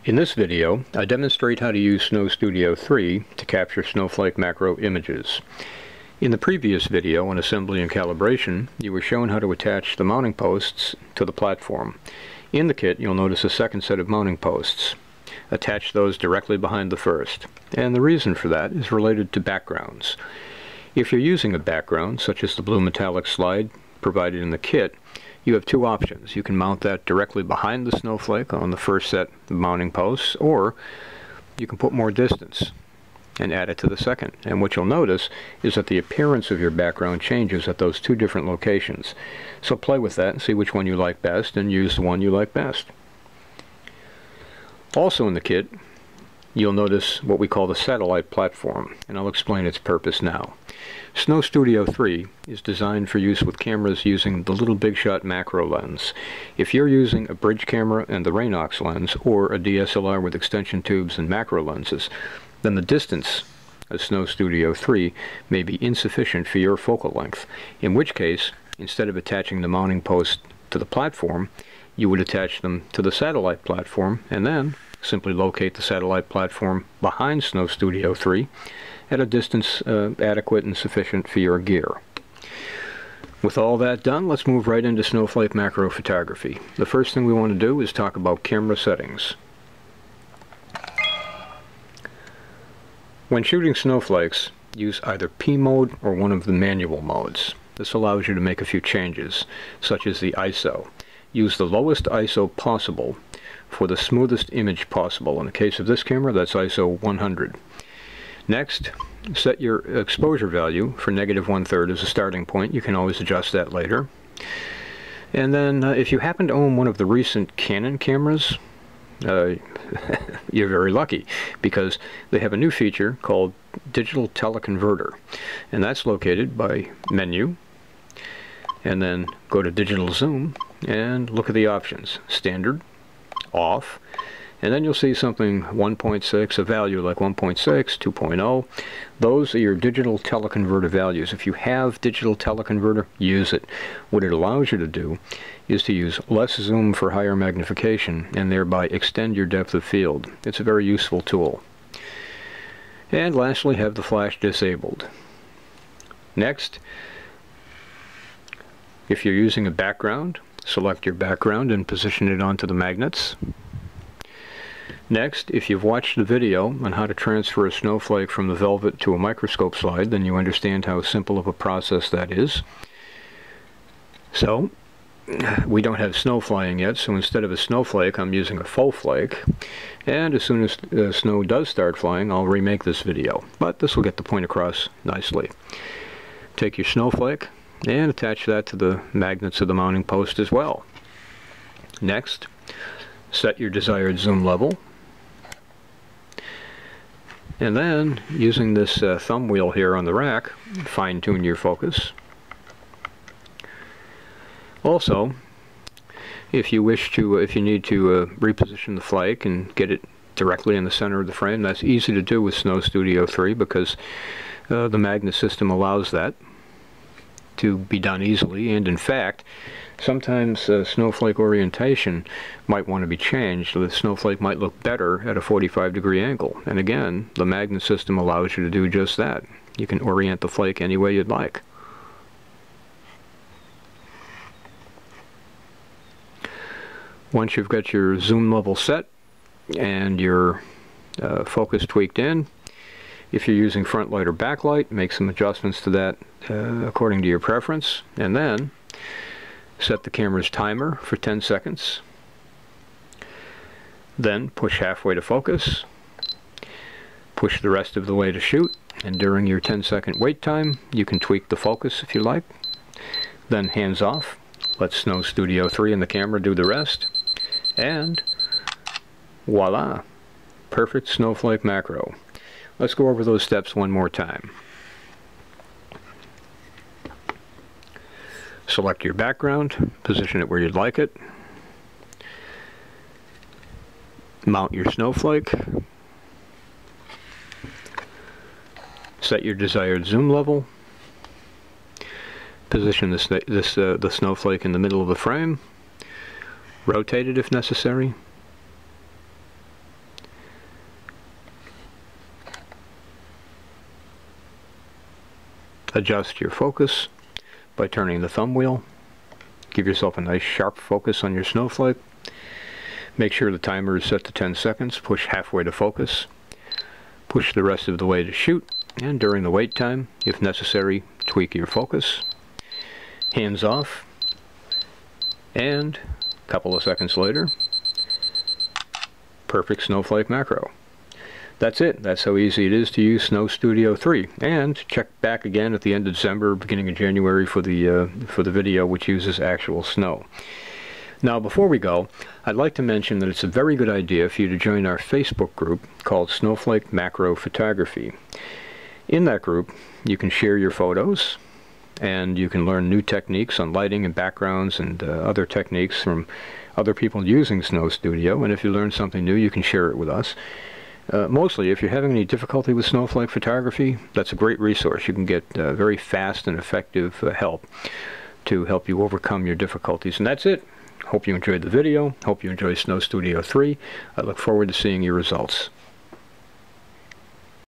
In this video, I demonstrate how to use Snow Studio 3 to capture Snowflake macro images. In the previous video on assembly and calibration, you were shown how to attach the mounting posts to the platform. In the kit, you'll notice a second set of mounting posts. Attach those directly behind the first. And the reason for that is related to backgrounds. If you're using a background, such as the blue metallic slide provided in the kit, you have two options. You can mount that directly behind the snowflake on the first set of mounting posts, or you can put more distance and add it to the second. And what you'll notice is that the appearance of your background changes at those two different locations. So play with that and see which one you like best, and use the one you like best. Also in the kit, you'll notice what we call the satellite platform, and I'll explain its purpose now. Snow Studio 3 is designed for use with cameras using the little big shot macro lens. If you're using a bridge camera and the Raynox lens, or a DSLR with extension tubes and macro lenses, then the distance of Snow Studio 3 may be insufficient for your focal length, in which case, instead of attaching the mounting post to the platform, you would attach them to the satellite platform, and then simply locate the satellite platform behind Snow Studio 3 at a distance adequate and sufficient for your gear. With all that done, let's move right into Snowflake macro photography. The first thing we want to do is talk about camera settings. When shooting snowflakes, use either P mode or one of the manual modes. This allows you to make a few changes, such as the ISO. Use the lowest ISO possible for the smoothest image possible. In the case of this camera, that's ISO 100. Next, set your exposure value for -1/3 as a starting point. You can always adjust that later. And then if you happen to own one of the recent Canon cameras, you're very lucky, because they have a new feature called Digital Teleconverter, and that's located by Menu, and then go to Digital Zoom and look at the options. Standard, Off, and then you'll see something 1.6, a value like 1.6, 2.0. Those are your digital teleconverter values. If you have digital teleconverter, use it. What it allows you to do is to use less zoom for higher magnification, and thereby extend your depth of field. It's a very useful tool. And lastly, have the flash disabled. Next, if you're using a background, select your background and position it onto the magnets. Next, if you've watched the video on how to transfer a snowflake from the velvet to a microscope slide, then you understand how simple of a process that is. So, we don't have snow flying yet, so instead of a snowflake, I'm using a faux flake. And as soon as snow does start flying, I'll remake this video. But this will get the point across nicely. Take your snowflake and attach that to the magnets of the mounting post as well. Next, set your desired zoom level. And then, using this thumb wheel here on the rack, fine-tune your focus. Also, if you need to reposition the flake and get it directly in the center of the frame, that's easy to do with Snow Studio 3, because the magnet system allows that to be done easily. And in fact, sometimes snowflake orientation might want to be changed, so the snowflake might look better at a 45-degree angle. And again, the magnet system allows you to do just that. You can orient the flake any way you'd like. Once you've got your zoom level set and your focus tweaked in, if you're using front light or backlight, make some adjustments to that according to your preference, and then set the camera's timer for 10 seconds. Then push halfway to focus, push the rest of the way to shoot, and during your 10-second wait time, you can tweak the focus if you like. Then hands off, let Snow Studio 3 and the camera do the rest, and voila! Perfect snowflake macro. Let's go over those steps one more time. Select your background, position it where you'd like it. Mount your snowflake. Set your desired zoom level. Position the snowflake in the middle of the frame. Rotate it if necessary. adjust your focus by turning the thumb wheel. Give yourself a nice sharp focus on your snowflake. Make sure the timer is set to 10 seconds. Push halfway to focus. Push the rest of the way to shoot. And during the wait time, if necessary, tweak your focus. Hands off. And a couple of seconds later, perfect snowflake macro. That's it. That's how easy it is to use Snow Studio 3. And check back again at the end of December, beginning of January for the video which uses actual snow. Now, before we go, I'd like to mention that it's a very good idea for you to join our Facebook group called Snowflake Macro Photography. In that group, you can share your photos, and you can learn new techniques on lighting and backgrounds and other techniques from other people using Snow Studio. And if you learn something new, you can share it with us. Mostly, if you're having any difficulty with snowflake photography, that's a great resource. You can get very fast and effective help to help you overcome your difficulties. And that's it. Hope you enjoyed the video. Hope you enjoy Snow Studio 3. I look forward to seeing your results.